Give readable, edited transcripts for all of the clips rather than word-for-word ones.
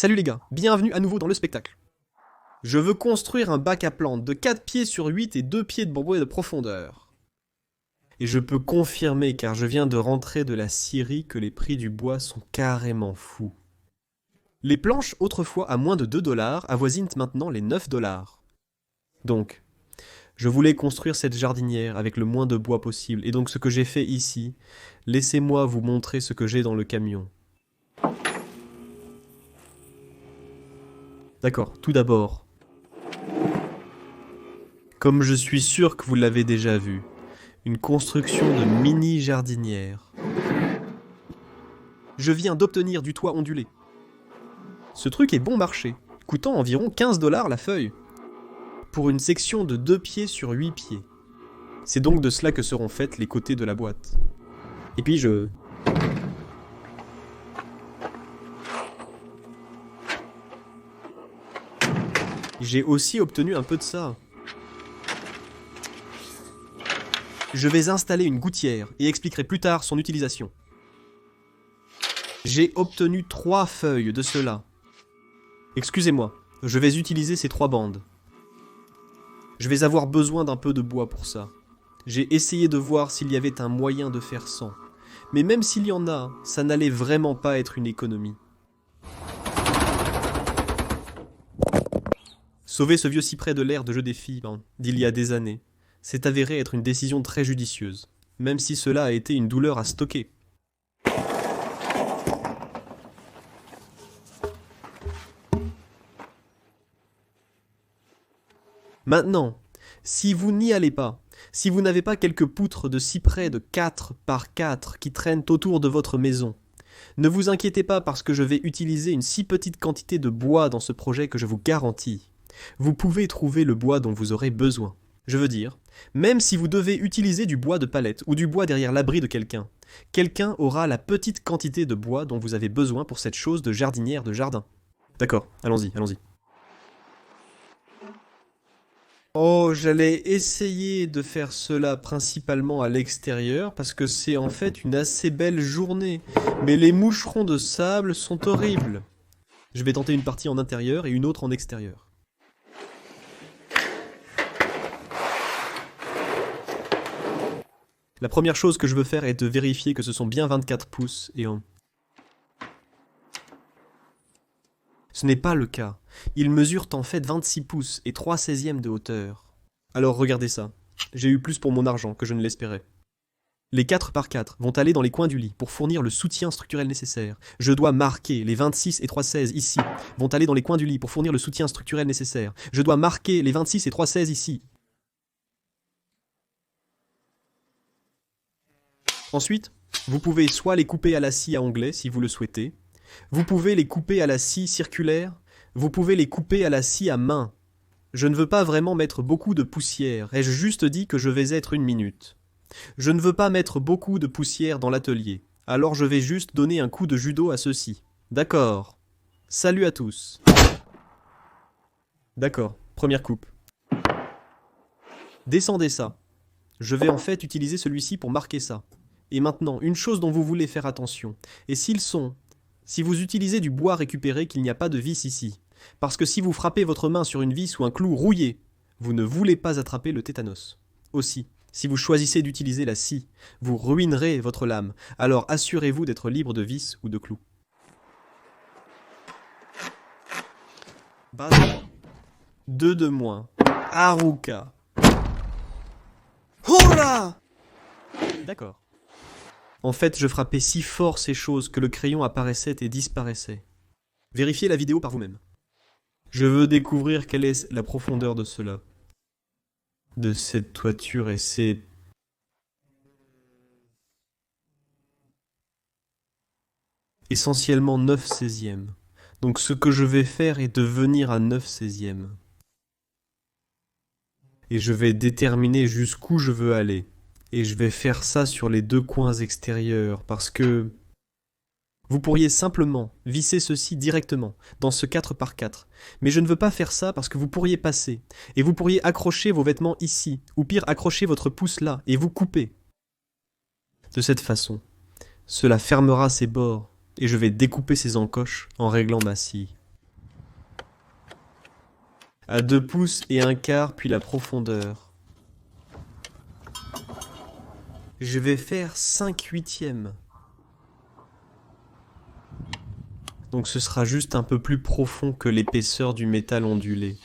Salut les gars, bienvenue à nouveau dans le spectacle. Je veux construire un bac à plantes de 4 pieds sur 8 et 2 pieds de bambou et de profondeur. Et je peux confirmer, car je viens de rentrer de la Syrie, que les prix du bois sont carrément fous. Les planches, autrefois à moins de 2 dollars, avoisinent maintenant les 9 dollars. Donc, je voulais construire cette jardinière avec le moins de bois possible, et donc ce que j'ai fait ici, laissez-moi vous montrer ce que j'ai dans le camion. D'accord, tout d'abord. Comme je suis sûr que vous l'avez déjà vu, une construction de mini-jardinière. Je viens d'obtenir du toit ondulé. Ce truc est bon marché, coûtant environ 15 dollars la feuille, pour une section de 2 pieds sur 8 pieds. C'est donc de cela que seront faites les côtés de la boîte. Et puis j'ai aussi obtenu un peu de ça. Je vais installer une gouttière et expliquerai plus tard son utilisation. J'ai obtenu 3 feuilles de cela. Excusez-moi, je vais utiliser ces 3 bandes. Je vais avoir besoin d'un peu de bois pour ça. J'ai essayé de voir s'il y avait un moyen de faire sans. Mais même s'il y en a, ça n'allait vraiment pas être une économie. Sauver ce vieux cyprès de l'ère de jeu des filles d'il y a des années, s'est avéré être une décision très judicieuse, même si cela a été une douleur à stocker. Maintenant, si vous n'y allez pas, si vous n'avez pas quelques poutres de cyprès de 4 par 4 qui traînent autour de votre maison, ne vous inquiétez pas parce que je vais utiliser une si petite quantité de bois dans ce projet que je vous garantis. Vous pouvez trouver le bois dont vous aurez besoin. Je veux dire, même si vous devez utiliser du bois de palette ou du bois derrière l'abri de quelqu'un, quelqu'un aura la petite quantité de bois dont vous avez besoin pour cette chose de jardinière de jardin. D'accord, allons-y. Oh, j'allais essayer de faire cela principalement à l'extérieur parce que c'est en fait une assez belle journée, mais les moucherons de sable sont horribles. Je vais tenter une partie en intérieur et une autre en extérieur. La première chose que je veux faire est de vérifier que ce sont bien 24 pouces et en... Ce n'est pas le cas. Ils mesurent en fait 26 pouces et 3/16 de hauteur. Alors regardez ça. J'ai eu plus pour mon argent que je ne l'espérais. Les 4 par 4 vont aller dans les coins du lit pour fournir le soutien structurel nécessaire. Je dois marquer les 26 et 3/16 ici vont aller dans les coins du lit pour fournir le soutien structurel nécessaire. Je dois marquer les 26 et 3/16 ici. Ensuite, vous pouvez soit les couper à la scie à onglet si vous le souhaitez, vous pouvez les couper à la scie circulaire, vous pouvez les couper à la scie à main. Je ne veux pas vraiment mettre beaucoup de poussière, ai-je juste dit que je vais être 1 minute. Je ne veux pas mettre beaucoup de poussière dans l'atelier, alors je vais juste donner un coup de judo à ceux-ci. D'accord. Salut à tous. D'accord, première coupe. Descendez ça. Je vais en fait utiliser celui-ci pour marquer ça. Et maintenant, une chose dont vous voulez faire attention, et si vous utilisez du bois récupéré, qu'il n'y a pas de vis ici. Parce que si vous frappez votre main sur une vis ou un clou rouillé, vous ne voulez pas attraper le tétanos. Aussi, si vous choisissez d'utiliser la scie, vous ruinerez votre lame, alors assurez-vous d'être libre de vis ou de clous. Base 2 de moins. Haruka. Hurrah! D'accord. En fait, je frappais si fort ces choses que le crayon apparaissait et disparaissait. Vérifiez la vidéo par vous-même. Je veux découvrir quelle est la profondeur de cela. De cette toiture et c'est... essentiellement 9/16. Donc ce que je vais faire est de venir à 9/16. Et je vais déterminer jusqu'où je veux aller. Et je vais faire ça sur les 2 coins extérieurs, parce que... Vous pourriez simplement visser ceci directement, dans ce 4 par 4. Mais je ne veux pas faire ça parce que vous pourriez passer, et vous pourriez accrocher vos vêtements ici, ou pire accrocher votre pouce là, et vous couper. De cette façon, cela fermera ses bords, et je vais découper ces encoches en réglant ma scie. À 2 pouces et un quart, puis la profondeur. Je vais faire 5/8. Donc ce sera juste un peu plus profond que l'épaisseur du métal ondulé.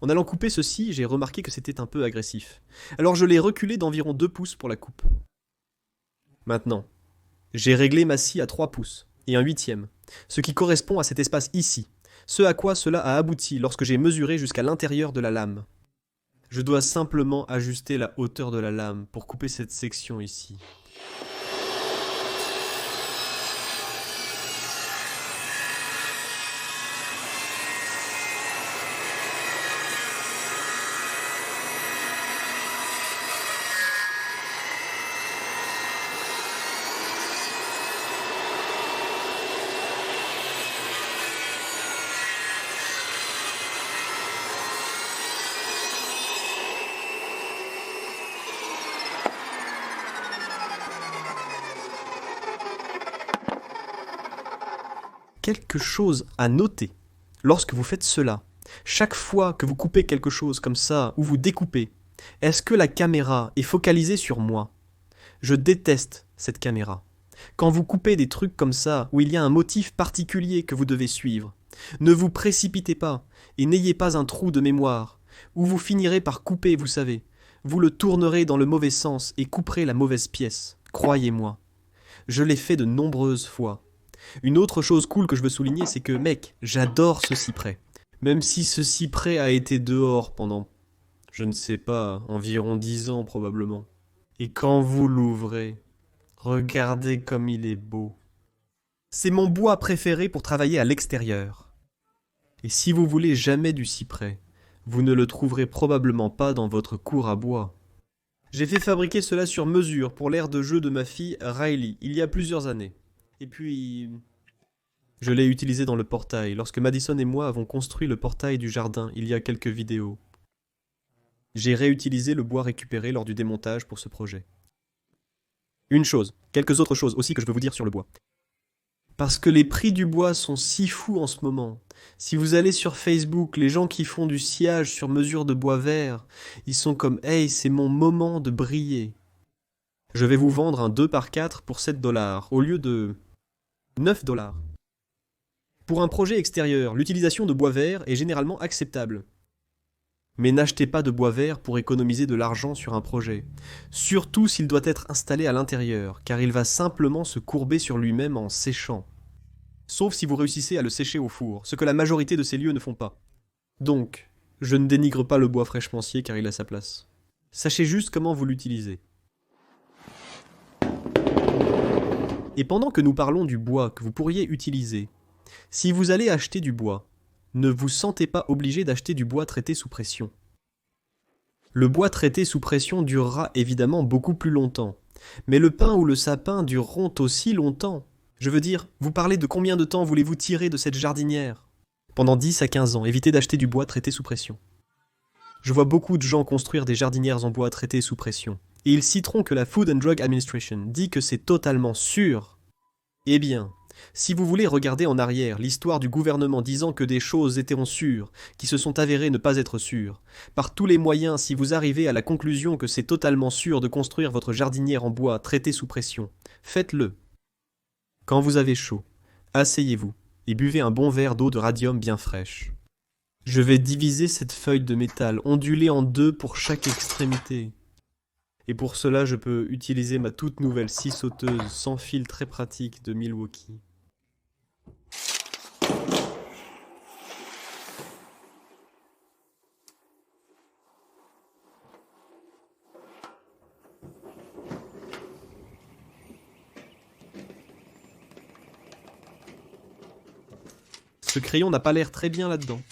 En allant couper ceci, j'ai remarqué que c'était un peu agressif. Alors je l'ai reculé d'environ 2 pouces pour la coupe. Maintenant, j'ai réglé ma scie à 3 pouces et 1/8, ce qui correspond à cet espace ici, ce à quoi cela a abouti lorsque j'ai mesuré jusqu'à l'intérieur de la lame. Je dois simplement ajuster la hauteur de la lame pour couper cette section ici. Quelque chose à noter lorsque vous faites cela. Chaque fois que vous coupez quelque chose comme ça, ou vous découpez, est-ce que la caméra est focalisée sur moi? Je déteste cette caméra. Quand vous coupez des trucs comme ça, où il y a un motif particulier que vous devez suivre, ne vous précipitez pas et n'ayez pas un trou de mémoire, où vous finirez par couper, vous savez. Vous le tournerez dans le mauvais sens et couperez la mauvaise pièce. Croyez-moi. Je l'ai fait de nombreuses fois. Une autre chose cool que je veux souligner, c'est que, mec, j'adore ce cyprès. Même si ce cyprès a été dehors pendant, je ne sais pas, environ 10 ans probablement. Et quand vous l'ouvrez, regardez comme il est beau. C'est mon bois préféré pour travailler à l'extérieur. Et si vous voulez jamais du cyprès, vous ne le trouverez probablement pas dans votre cour à bois. J'ai fait fabriquer cela sur mesure pour l'aire de jeu de ma fille Riley, il y a plusieurs années. Et puis, je l'ai utilisé dans le portail, lorsque Madison et moi avons construit le portail du jardin il y a quelques vidéos. J'ai réutilisé le bois récupéré lors du démontage pour ce projet. Quelques autres choses aussi que je veux vous dire sur le bois. Parce que les prix du bois sont si fous en ce moment. Si vous allez sur Facebook, les gens qui font du sciage sur mesure de bois vert, ils sont comme « Hey, c'est mon moment de briller ». Je vais vous vendre un 2x4 pour 7$ au lieu de 9$. Pour un projet extérieur, l'utilisation de bois vert est généralement acceptable. Mais n'achetez pas de bois vert pour économiser de l'argent sur un projet. Surtout s'il doit être installé à l'intérieur, car il va simplement se courber sur lui-même en séchant. Sauf si vous réussissez à le sécher au four, ce que la majorité de ces lieux ne font pas. Donc, je ne dénigre pas le bois fraîchement scié car il a sa place. Sachez juste comment vous l'utilisez. Et pendant que nous parlons du bois que vous pourriez utiliser, si vous allez acheter du bois, ne vous sentez pas obligé d'acheter du bois traité sous pression. Le bois traité sous pression durera évidemment beaucoup plus longtemps, mais le pin ou le sapin dureront aussi longtemps. Je veux dire, vous parlez de combien de temps voulez-vous tirer de cette jardinière? Pendant 10 à 15 ans, évitez d'acheter du bois traité sous pression. Je vois beaucoup de gens construire des jardinières en bois traité sous pression, et ils citeront que la Food and Drug Administration dit que c'est totalement sûr. Eh bien, si vous voulez regarder en arrière l'histoire du gouvernement disant que des choses étaient sûres, qui se sont avérées ne pas être sûres, par tous les moyens, si vous arrivez à la conclusion que c'est totalement sûr de construire votre jardinière en bois traité sous pression, faites-le. Quand vous avez chaud, asseyez-vous et buvez un bon verre d'eau de radium bien fraîche. Je vais diviser cette feuille de métal ondulée en 2 pour chaque extrémité. Et pour cela, je peux utiliser ma toute nouvelle scie sauteuse sans fil très pratique de Milwaukee. Ce crayon n'a pas l'air très bien là-dedans.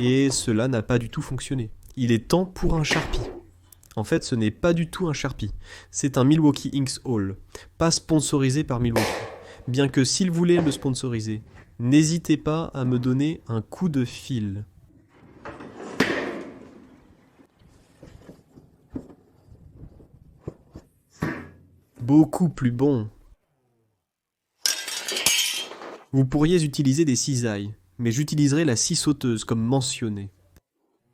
Et cela n'a pas du tout fonctionné. Il est temps pour un Sharpie. En fait, ce n'est pas du tout un Sharpie. C'est un Milwaukee Inks Haul, pas sponsorisé par Milwaukee. Bien que s'il voulait le sponsoriser, n'hésitez pas à me donner un coup de fil. Beaucoup plus bon. Vous pourriez utiliser des cisailles, mais j'utiliserai la scie sauteuse comme mentionné.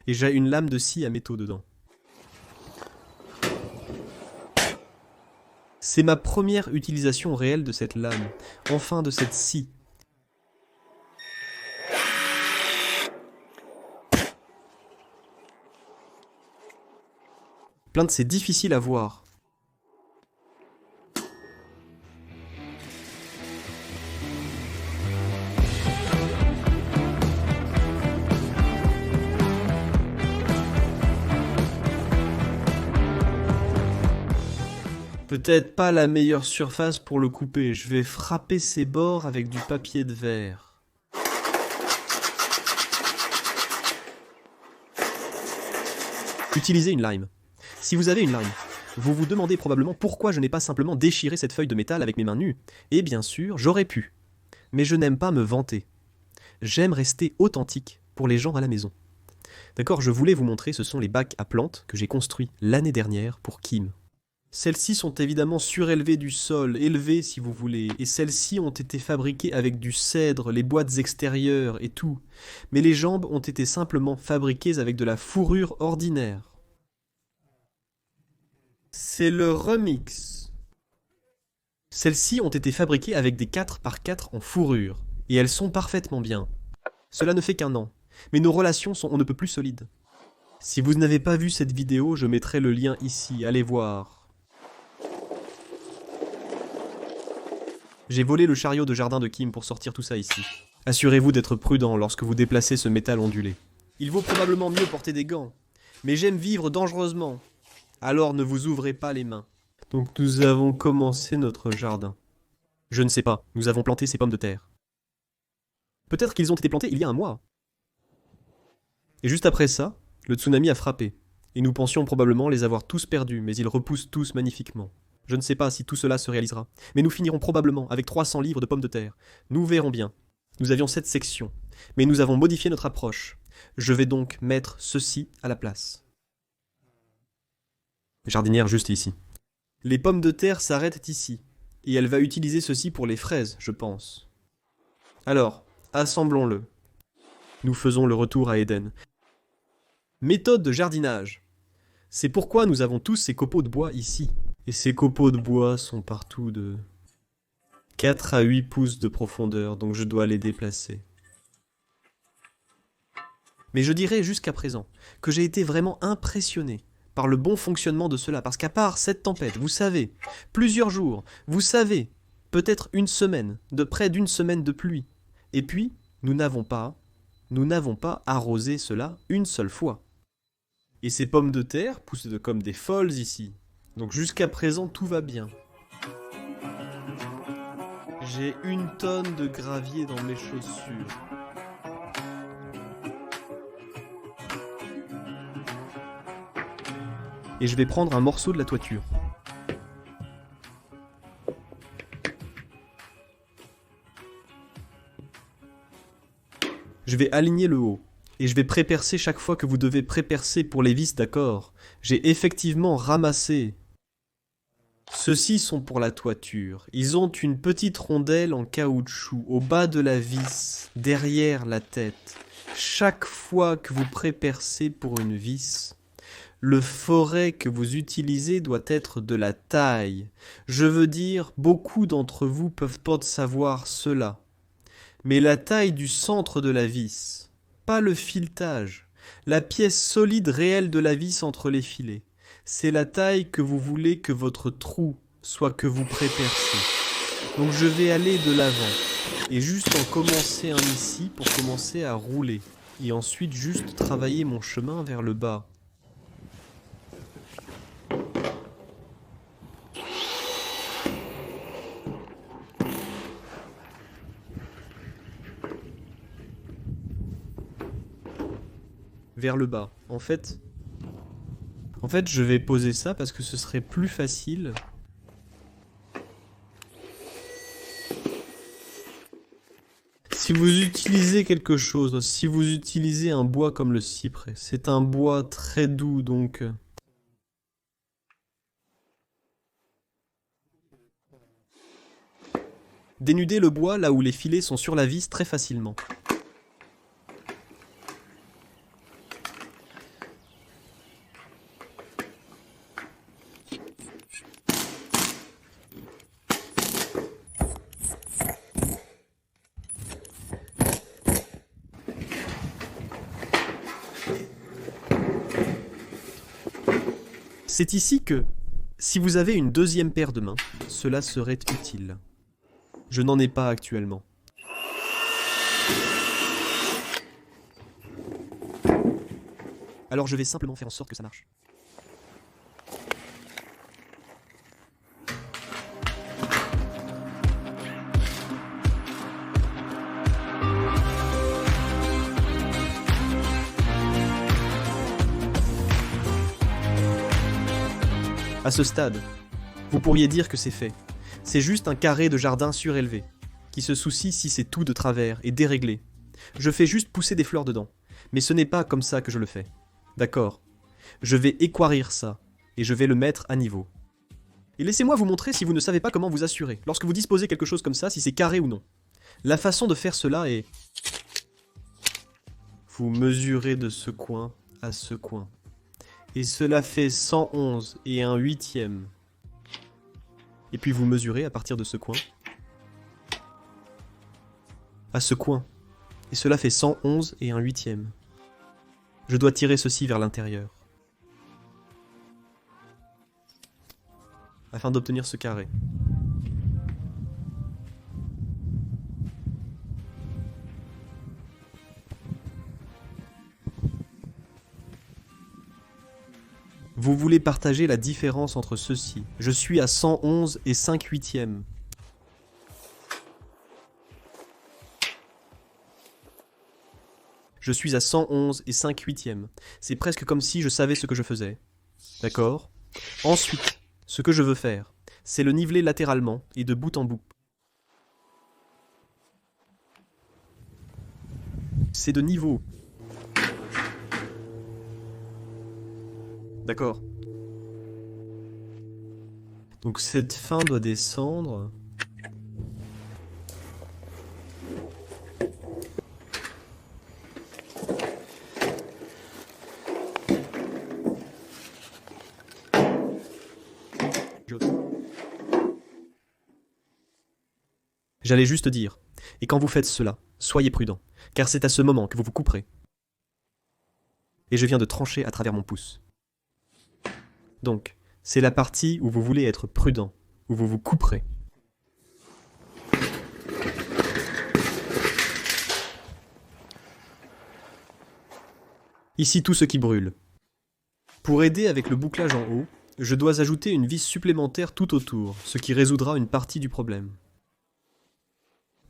Et j'ai une lame de scie à métaux dedans. C'est ma première utilisation réelle de cette lame, enfin de cette scie. Plainte, c'est difficile à voir. Peut-être pas la meilleure surface pour le couper. Je vais frapper ses bords avec du papier de verre. Utilisez une lime. Si vous avez une lime, vous vous demandez probablement pourquoi je n'ai pas simplement déchiré cette feuille de métal avec mes mains nues. Et bien sûr, j'aurais pu. Mais je n'aime pas me vanter. J'aime rester authentique pour les gens à la maison. D'accord, je voulais vous montrer, ce sont les bacs à plantes que j'ai construits l'année dernière pour Kim. Celles-ci sont évidemment surélevées du sol, élevées si vous voulez, et celles-ci ont été fabriquées avec du cèdre, les boîtes extérieures et tout. Mais les jambes ont été simplement fabriquées avec de la fourrure ordinaire. C'est le remix. Celles-ci ont été fabriquées avec des 4x4 en fourrure, et elles sont parfaitement bien. Cela ne fait qu'un an, mais nos relations sont on ne peut plus solides. Si vous n'avez pas vu cette vidéo, je mettrai le lien ici, allez voir. J'ai volé le chariot de jardin de Kim pour sortir tout ça ici. Assurez-vous d'être prudent lorsque vous déplacez ce métal ondulé. Il vaut probablement mieux porter des gants, mais j'aime vivre dangereusement. Alors ne vous ouvrez pas les mains. Donc nous avons commencé notre jardin. Je ne sais pas, nous avons planté ces pommes de terre. Peut-être qu'ils ont été plantés il y a un mois. Et juste après ça, le tsunami a frappé. Et nous pensions probablement les avoir tous perdus, mais ils repoussent tous magnifiquement. Je ne sais pas si tout cela se réalisera, mais nous finirons probablement avec 300 livres de pommes de terre. Nous verrons bien. Nous avions cette section, mais nous avons modifié notre approche. Je vais donc mettre ceci à la place. Jardinière juste ici. Les pommes de terre s'arrêtent ici, et elle va utiliser ceci pour les fraises, je pense. Alors, assemblons-le. Nous faisons le retour à Éden. Méthode de jardinage. C'est pourquoi nous avons tous ces copeaux de bois ici. Et ces copeaux de bois sont partout de 4 à 8 pouces de profondeur, donc je dois les déplacer. Mais je dirais jusqu'à présent que j'ai été vraiment impressionné par le bon fonctionnement de cela, parce qu'à part cette tempête, vous savez, plusieurs jours, vous savez, peut-être une semaine, de près d'une semaine de pluie, et puis nous n'avons pas arrosé cela une seule fois. Et ces pommes de terre poussent comme des folles ici. Donc jusqu'à présent, tout va bien. J'ai 1 tonne de gravier dans mes chaussures. Et je vais prendre un morceau de la toiture. Je vais aligner le haut. Et je vais prépercer chaque fois que vous devez prépercer pour les vis, d'accord. J'ai effectivement ramassé. Ceux-ci sont pour la toiture. Ils ont une petite rondelle en caoutchouc au bas de la vis, derrière la tête. Chaque fois que vous prépercez pour une vis, le forêt que vous utilisez doit être de la taille. Je veux dire, beaucoup d'entre vous peuvent pas savoir cela. Mais la taille du centre de la vis, pas le filetage, la pièce solide réelle de la vis entre les filets. C'est la taille que vous voulez que votre trou soit que vous prépercez. Donc je vais aller de l'avant et juste en commencer un ici pour commencer à rouler. Et ensuite juste travailler mon chemin vers le bas. vers le bas. En fait, je vais poser ça parce que ce serait plus facile. Si vous utilisez quelque chose, si vous utilisez un bois comme le cyprès, c'est un bois très doux, donc... Dénudez le bois là où les filets sont sur la vis très facilement. C'est ici que, si vous avez une deuxième paire de mains, cela serait utile. Je n'en ai pas actuellement. Alors je vais simplement faire en sorte que ça marche. À ce stade, vous pourriez dire que c'est fait. C'est juste un carré de jardin surélevé, qui se soucie si c'est tout de travers et déréglé. Je fais juste pousser des fleurs dedans, mais ce n'est pas comme ça que je le fais. D'accord. Je vais équarrir ça, et je vais le mettre à niveau. Et laissez-moi vous montrer si vous ne savez pas comment vous assurer, lorsque vous disposez quelque chose comme ça, si c'est carré ou non. La façon de faire cela est... Vous mesurez de ce coin à ce coin. Et cela fait 111 et un huitième. Et puis vous mesurez à partir de ce coin. À ce coin. Et cela fait 111 et un huitième. Je dois tirer ceci vers l'intérieur. Afin d'obtenir ce carré. Vous voulez partager la différence entre ceux-ci. Je suis à 111 et 5 huitièmes. Je suis à 111 et 5 huitièmes. C'est presque comme si je savais ce que je faisais. D'accord ? Ensuite, ce que je veux faire, c'est le niveler latéralement et de bout en bout. C'est de niveau. D'accord. Donc cette fin doit descendre. J'allais juste dire, et quand vous faites cela, soyez prudent, car c'est à ce moment que vous vous couperez. Et je viens de trancher à travers mon pouce. Donc, c'est la partie où vous voulez être prudent, où vous vous couperez. Ici tout ce qui brûle. Pour aider avec le bouclage en haut, je dois ajouter une vis supplémentaire tout autour, ce qui résoudra une partie du problème.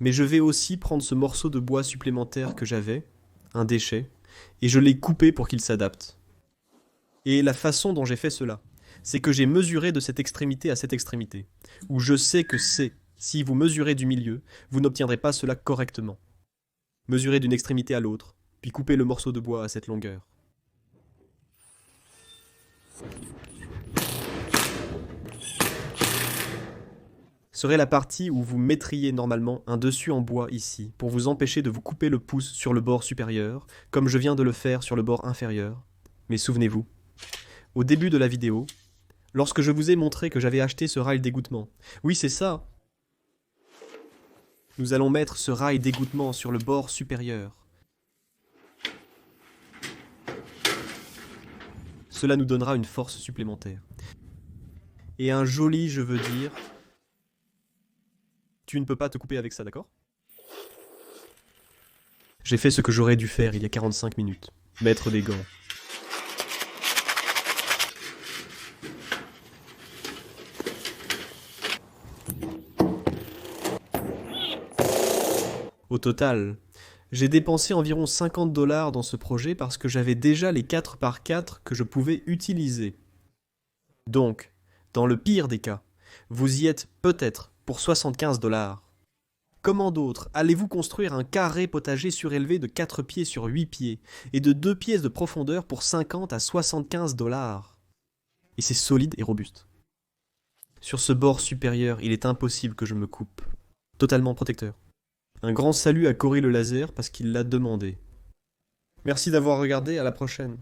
Mais je vais aussi prendre ce morceau de bois supplémentaire que j'avais, un déchet, et je l'ai coupé pour qu'il s'adapte. Et la façon dont j'ai fait cela, c'est que j'ai mesuré de cette extrémité à cette extrémité, où je sais que si vous mesurez du milieu, vous n'obtiendrez pas cela correctement. Mesurez d'une extrémité à l'autre, puis coupez le morceau de bois à cette longueur. Serait la partie où vous mettriez normalement un dessus en bois ici, pour vous empêcher de vous couper le pouce sur le bord supérieur, comme je viens de le faire sur le bord inférieur. Mais souvenez-vous, au début de la vidéo, lorsque je vous ai montré que j'avais acheté ce rail d'égouttement, oui c'est ça, nous allons mettre ce rail d'égouttement sur le bord supérieur. Cela nous donnera une force supplémentaire. Et un joli, je veux dire... Tu ne peux pas te couper avec ça, d'accord ? J'ai fait ce que j'aurais dû faire il y a 45 minutes. Mettre des gants. Au total, J'ai dépensé environ 50 $ dans ce projet parce que j'avais déjà les 4 par 4 que je pouvais utiliser. Donc, dans le pire des cas, vous y êtes peut-être pour 75 $. Comment d'autres allez-vous construire un carré potager surélevé de 4 pieds sur 8 pieds et de 2 pieds de profondeur pour 50 à 75 $? Et c'est solide et robuste. Sur ce bord supérieur, il est impossible que je me coupe. Totalement protecteur. Un grand salut à Cory le laser parce qu'il l'a demandé. Merci d'avoir regardé, à la prochaine.